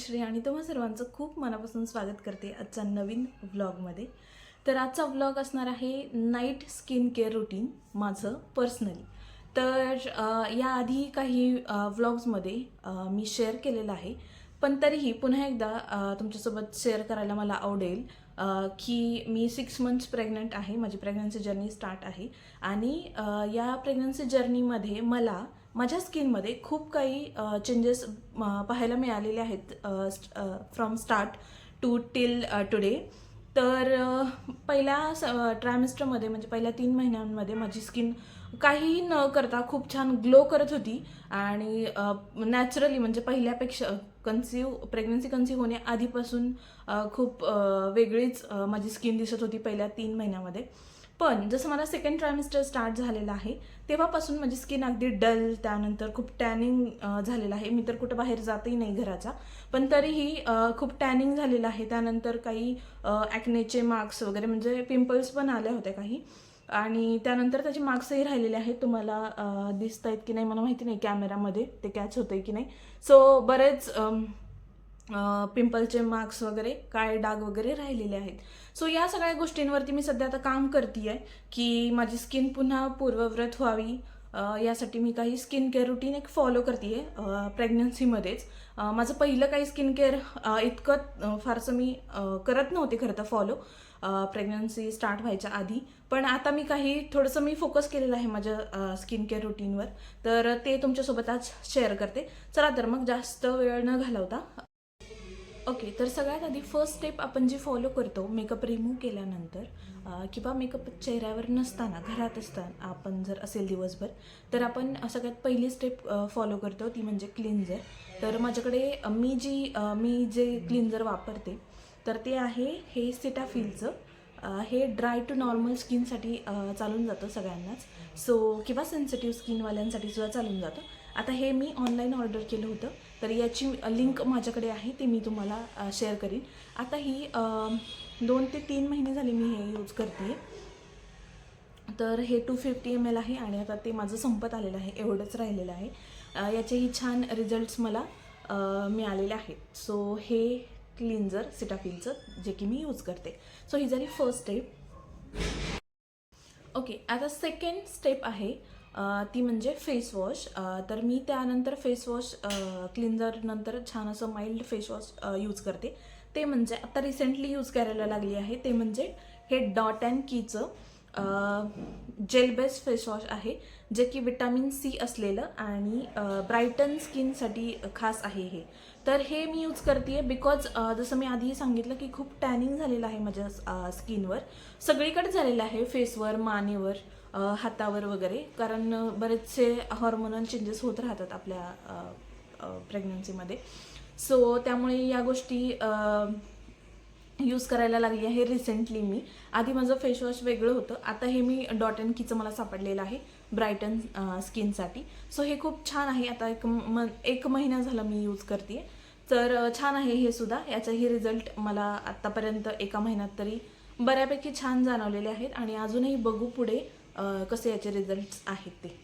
जयश्री आणि तुम्हा सर्वांचं खूप मनापासून स्वागत करते आजच्या नवीन व्लॉगमध्ये. तर आजचा व्लॉग असणार आहे नाईट स्किन केअर रुटीन माझं पर्सनली. तर याआधी काही व्लॉग्समध्ये मी शेअर केलेलं आहे, पण तरीही पुन्हा एकदा तुमच्यासोबत शेअर करायला मला आवडेल की मी 6 मंथ्स प्रेग्नंट आहे. माझी प्रेग्नन्सी जर्नी स्टार्ट आहे आणि या प्रेग्नन्सी जर्नीमध्ये मला माझ्या स्किनमध्ये खूप काही चेंजेस पाहायला मिळालेले आहेत from start to till today. तर पहिल्या ट्रायमेस्टरमध्ये म्हणजे पहिल्या 3 महिन्यांमध्ये माझी स्किन काही न करता खूप छान ग्लो करत होती आणि नॅचरली म्हणजे पहिल्यापेक्षा प्रेग्नन्सी कन्सीव होण्याआधीपासून खूप वेगळीच माझी स्किन दिसत होती पहिल्या 3 महिन्यामध्ये. पण जसं मला सेकंड ट्रायमेस्टर स्टार्ट झालेला आहे तेव्हापासून माझी स्किन अगदी डल, त्यानंतर खूप टॅनिंग झालेलं आहे. मी तर कुठं बाहेर जातही नाही घराच्या, पण तरीही खूप टॅनिंग झालेलं आहे. त्यानंतर काही ॲक्नेचे मार्क्स वगैरे म्हणजे पिंपल्स पण आले होते काही, आणि त्यानंतर त्याचे मार्क्सही राहिलेले आहेत. तुम्हाला दिसत आहेत की नाही मला माहिती नाही, कॅमेरामध्ये ते कॅच होतं आहे की नाही. सो बरेच पिंपलचे मार्क्स वगैरे, काळे डाग वगैरे राहिलेले आहेत. सो या सगळ्या गोष्टींवरती मी सध्या आता काम करते आहे की माझी स्किन पुन्हा पूर्ववत व्हावी. यासाठी मी काही स्किन केअर रुटीन एक फॉलो करते आहे प्रेग्नन्सीमध्येच. माझं पहिलं काही स्किन केअर इतकं फारसं मी करत नव्हते खरं तर फॉलो प्रेग्नन्सी स्टार्ट व्हायच्या आधी, पण आता मी काही थोडंसं मी फोकस केलेलं आहे माझ्या स्किन केअर रुटीनवर. तर ते तुमच्यासोबत आज शेअर करते. चला तर मग जास्त वेळ न घालवता ओके. तर सगळ्यात आधी फर्स्ट स्टेप आपण जी फॉलो करतो मेकअप रिमूव्ह केल्यानंतर किंवा मेकअप चेहऱ्यावर नसताना घरात असताना आपण जर असेल दिवसभर, तर आपण सगळ्यात पहिली स्टेप फॉलो करतो ती म्हणजे क्लिन्झर. तर माझ्याकडे मी जे क्लिन्झर वापरते तर ते आहे हे सिटाफिलचं. हे ड्राय टू नॉर्मल स्किनसाठी चालून जातं सगळ्यांनाच, सो किंवा सेन्सिटिव्ह स्किनवाल्यांसाठी सुद्धा चालून जातं. आता हे मी ऑनलाईन ऑर्डर केलं होतं, तर याची लिंक माझ्याकडे आहे, ती मी तुम्हाला शेअर करीन. आता ही 2 ते 3 महिने झाले मी हे यूज करते आहे. तर हे 250 ml आहे आणि आता ते माझं संपत आलेलं आहे, एवढंच राहिलेलं आहे. याचेही छान रिझल्ट्स मला मिळालेले आहेत. सो हे क्लिन्झर सिटाफिलचं जे की मी यूज करते. सो ही झाली फर्स्ट स्टेप. ओके. आता सेकंड स्टेप आहे ती म्हणजे फेस वॉश. तर मी त्यानंतर फेस वॉश क्लिन्झर नंतर छान असं माइल्ड फेस वॉश यूज करते. ते म्हणजे आता रिसेंटली यूज करायला लागली आहे ते म्हणजे हे डॉट अँड कीचं जेल बेस्ड फेस वॉश आहे, जे की विटॅमिन सी असलेलं आणि ब्राईटन स्किनसाठी खास आहे हे. तर हे मी यूज करते आहे बिकॉज जसं मी आधी सांगितलं की खूप टॅनिंग झालेलं आहे माझ्या स्किनवर, सगळीकडे झालेलं आहे, फेसवर, मानेवर, हातावर वगैरे, कारण बरेचसे हॉर्मोनल चेंजेस होत राहतात आपल्या प्रेग्नन्सीमध्ये. सो त्यामुळे या गोष्टी यूज करायला लागली आहे रिसेंटली मी. आधी माझं फेस वॉश वेगळं होतं, आता हे मी डॉट अँड कीचं मला सापडलेलं आहे ब्राईटन स्किनसाठी. सो हे खूप छान आहे. आता एक महिना झाला मी यूज करते आहे, तर छान आहे हे सुद्धा. याचाही रिझल्ट मला आत्तापर्यंत एका महिन्यात तरी बऱ्यापैकी छान जाणवलेले आहेत आणि अजूनही बघू पुढे कसे याचे रिझल्ट्स आहेत ते.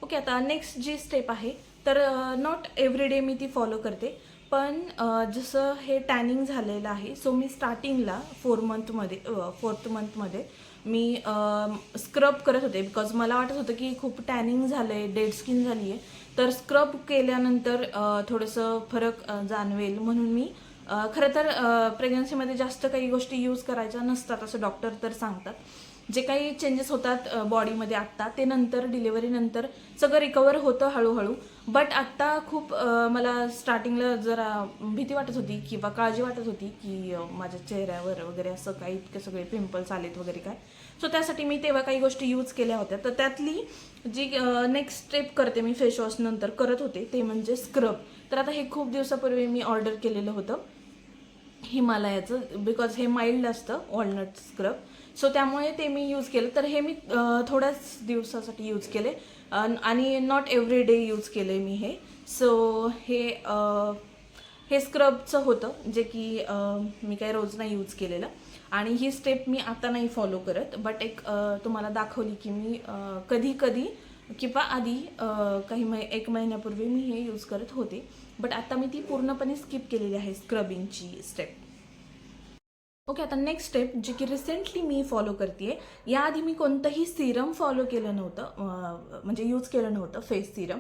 ओके. आता नेक्स्ट जी स्टेप आहे तर नॉट एव्हरी डे मी ती फॉलो करते, पण जसं हे टॅनिंग झालेलं आहे, सो मी स्टार्टिंगला 4th मंथमध्ये मी स्क्रब करत होते बिकॉज मला वाटत होतं की खूप टॅनिंग झालं आहे, डेड स्किन झाली आहे, तर स्क्रब केल्यानंतर थोडंसं फरक जाणवेल म्हणून मी खरं तर प्रेग्नन्सीमध्ये जास्त काही गोष्टी यूज करायच्या नसतात असं डॉक्टर तर सांगतात. जे काही चेंजेस होतात बॉडीमध्ये आत्ता, ते नंतर डिलिव्हरीनंतर सगळं रिकवर होतं हळूहळू. बट आत्ता खूप मला स्टार्टिंगला जरा भीती वाटत होती किंवा काळजी वाटत होती की माझ्या चेहऱ्यावर वगैरे असं काही इतके सगळे पिंपल्स आलेत वगैरे काय. सो त्यासाठी मी तेव्हा काही गोष्टी यूज केल्या होत्या. तर त्यातली जी नेक्स्ट स्टेप करते मी फेस वॉश नंतर करत होते ते म्हणजे स्क्रब. तर आता हे खूप दिवसापूर्वी मी ऑर्डर केलेलं होतं हिमालयाचं, बिकॉज हे माइल्ड असतं वॉलनट स्क्रब. सो त्यामुळे ते मी यूज केलं. तर हे मी थोड्याच दिवसासाठी यूज केले आणि नॉट एव्हरी डे यूज केले मी हे. सो हे स्क्रबचं होतं जे की मी काही रोज नाही यूज केलेलं आणि ही स्टेप मी आता नाही फॉलो करत, बट एक तुम्हाला दाखवली की मी कधी कधी किंवा आधी एक महिन्यापूर्वी मी हे यूज करत होते. बट आता मी ती पूर्णपणे स्किप केलेली आहे स्क्रबिंगची स्टेप. ओके, आता नेक्स्ट स्टेप जी की रिसेंटली मी फॉलो करते. याआधी मी कोणतंही सिरम फॉलो केलं नव्हतं, म्हणजे यूज केलं नव्हतं फेस सिरम.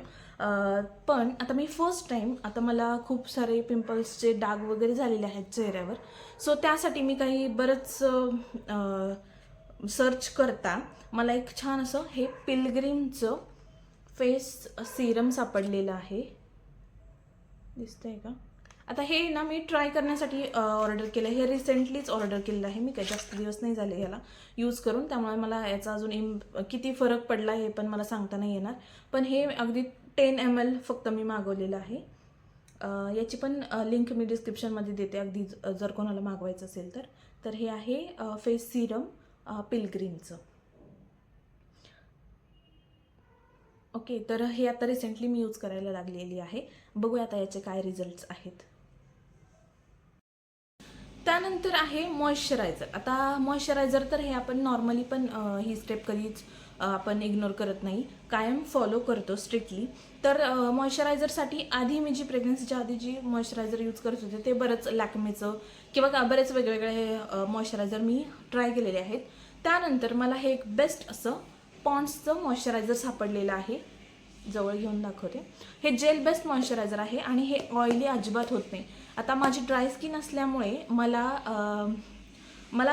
पण आता मी फर्स्ट टाईम, आता मला खूप सारे पिंपल्सचे डाग वगैरे झालेले आहेत चेहऱ्यावर. सो त्यासाठी मी काही बरंच सर्च करता मला एक छान असं हे पिलग्रीमचं फेस सिरम सापडलेलं आहे. दिसतंय का? आता हे ना मी ट्राय करण्यासाठी ऑर्डर केलं. हे रिसेंटलीच ऑर्डर केलेलं आहे मी, काही जास्त दिवस नाही झाले याला यूज करून, त्यामुळे मला याचा अजून किती फरक पडला हे पण मला सांगता नाही येणार. पण हे अगदी 10 ml फक्त मी मागवलेलं आहे. याची पण लिंक मी डिस्क्रिप्शनमध्ये देते, अगदी जर कोणाला मागवायचं असेल तर. तर हे आहे फेस सिरम पिलग्रीमचं. ओके, तर हे आता रिसेंटली मी यूज करायला लागलेली आहे. बघूया आता याचे काय रिझल्ट्स आहेत. त्यानंतर आहे मॉइश्चरायझर. आता मॉइश्चरायझर तर हे आपण नॉर्मली पण ही स्टेप कधीच आपण इग्नोर करत नाही, कायम फॉलो करतो स्ट्रिक्टली. तर मॉइश्चरायझरसाठी आधी मी जी प्रेग्नन्सीच्या आधी जी मॉइश्चरायझर यूज करत होते ते बरंच लॅक्मेचं किंवा बरेच वेगवेगळे मॉइश्चरायझर मी ट्राय केलेले आहेत. त्यानंतर मला हे एक बेस्ट असं पॉन्ड्सचं मॉइश्चरायझर सापडलेलं आहे. जवळ घेऊन दाखवते. हे जेल बेस्ड मॉइश्चरायझर आहे आणि हे ऑइली अजिबात होत नाही. आता माझी ड्राय स्किन असल्यामुळे मला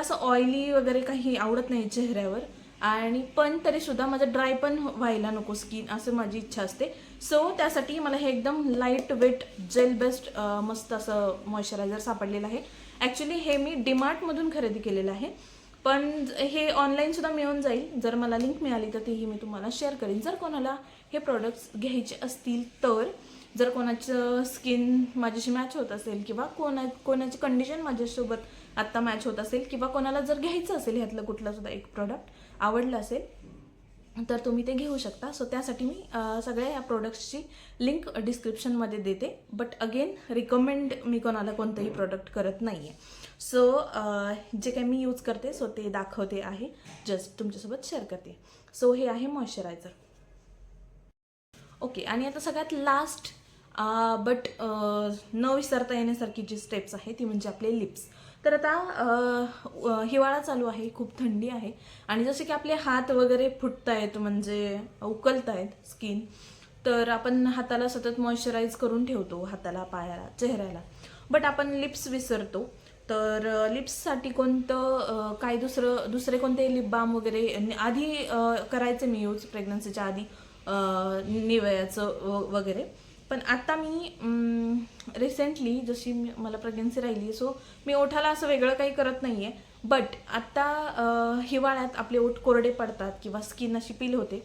असं ऑइली वगैरे काही आवडत नाही चेहऱ्यावर, आणि पण तरीसुद्धा माझं ड्राय पण व्हायला नको स्किन असं माझी इच्छा असते. सो त्यासाठी मला हे एकदम लाईट वेट जेल बेस्ड मस्त असं मॉइश्चरायझर सापडलेलं आहे. ॲक्च्युली हे मी डीमार्टमधून खरेदी केलेलं आहे, पण हे ऑनलाईनसुद्धा मिळून जाईल. जर मला लिंक मिळाली तर तीही मी तुम्हाला शेअर करेन. जर कोणाला हे प्रोडक्ट्स घ्यायचे असतील तर, जर कोणाचं स्किन माझ्याशी मॅच होत असेल किंवा कोणाची कंडिशन माझ्यासोबत आत्ता मॅच होत असेल किंवा कोणाला जर घ्यायचं असेल ह्यातलं कुठलंसुद्धा एक प्रोडक्ट आवडलं असेल तर तुम्ही ते घेऊ शकता. सो त्यासाठी मी सगळ्या या प्रोडक्ट्सची लिंक डिस्क्रिप्शनमध्ये देते. बट अगेन रिकमेंड मी कोणाला कोणतंही प्रोडक्ट करत नाही आहे. सो जे काही मी यूज करते सो ते दाखवते आहे, जस्ट तुमच्यासोबत शेअर करते. सो हे आहे मॉइश्चरायझर. ओके, आणि आता सगळ्यात लास्ट बट न विसरता येण्यासारखी जी स्टेप्स आहे ती म्हणजे आपले लिप्स. तर आता हिवाळा चालू आहे, खूप थंडी आहे आणि जसे की आपले हात वगैरे फुटत आहेत, म्हणजे उकलत आहेत स्किन, तर आपण हाताला सतत मॉइश्चराईज करून ठेवतो, हाताला, पायाला, चेहऱ्याला. बट आपण लिप्स विसरतो. तर लिप्ससाठी काय दुसरे कोणते लिप बाम वगैरे आधी करायचे मी यूज प्रेग्नन्सीच्या आधी, निवयाचं वगैरे. पण आता मी रिसेंटली जशी मला प्रेग्नन्सी राहिली सो मी ओठाला असं वेगळं काही करत नाही आहे. बट आता हिवाळ्यात आपले ओठ कोरडे पडतात किंवा स्किन अशी पील होते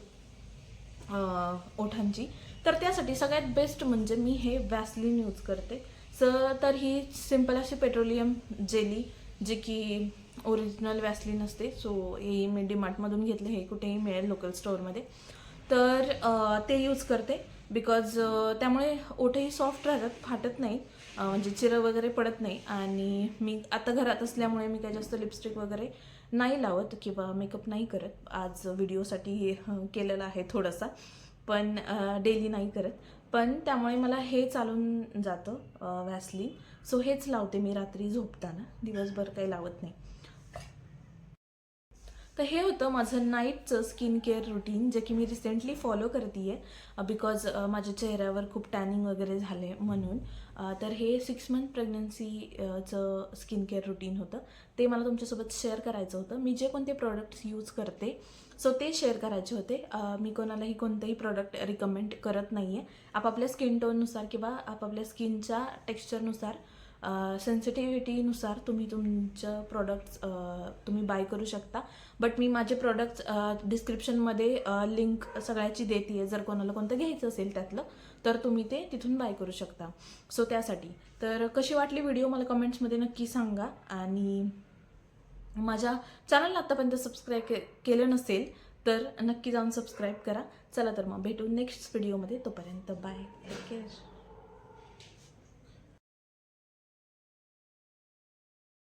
ओठांची, तर त्यासाठी सगळ्यात बेस्ट म्हणजे मी हे वॅसलीन यूज करते. तर ही सिम्पल अशी पेट्रोलियम जेली, जे की ओरिजिनल वॅसलीन असते. सो हे मी डीमार्टमधून घेतले, हे कुठेही मिळेल लोकल स्टोअरमध्ये. तर ते यूज करते बिकॉज त्यामुळे ओठही सॉफ्ट राहतात, फाटत नाही, म्हणजे चिरं वगैरे पडत नाही. आणि मी आता घरात असल्यामुळे मी काही जास्त लिपस्टिक वगैरे नाही लावत किंवा मेकअप नाही करत. आज व्हिडिओसाठी केलेला आहे थोडासा, पण डेली नाही करत. पण त्यामुळे मला हे चालून जातं वॅसलीन. सो हेच लावते मी रात्री झोपताना, दिवसभर काही लावत नाही. तर हे होतं माझं नाईटचं स्किन केअर रुटीन, जे की मी रिसेंटली फॉलो करते आहे बिकॉज माझ्या चेहऱ्यावर खूप टॅनिंग वगैरे झाले म्हणून. तर हे 6 मंथ प्रेग्नन्सीचं स्किन केअर रुटीन होतं, ते मला तुमच्यासोबत शेअर करायचं होतं. मी जे कोणते प्रोडक्ट्स यूज करते सो ते शेअर करायचे होते. मी कोणालाही कोणतेही प्रोडक्ट रिकमेंड करत नाही आहे. आपापल्या स्किन टोननुसार किंवा आपापल्या स्किनच्या टेक्स्चरनुसार, सेन्सिटिव्हिटीनुसार तुम्ही तुमचं प्रोडक्ट्स तुम्ही बाय करू शकता. बट मी माझे प्रोडक्ट्स डिस्क्रिप्शनमध्ये लिंक सगळ्याची देते आहे. जर कोणाला कोणतं घ्यायचं असेल त्यातलं तर तुम्ही ते तिथून बाय करू शकता. सो त्यासाठी तर कशी वाटली व्हिडिओ मला कमेंट्समध्ये नक्की सांगा. आणि माझ्या चॅनलला आत्तापर्यंत सबस्क्राईब केलं नसेल तर नक्की जाऊन सबस्क्राईब करा. चला तर मग भेटू नेक्स्ट व्हिडिओमध्ये. तोपर्यंत बाय, टेक केअर.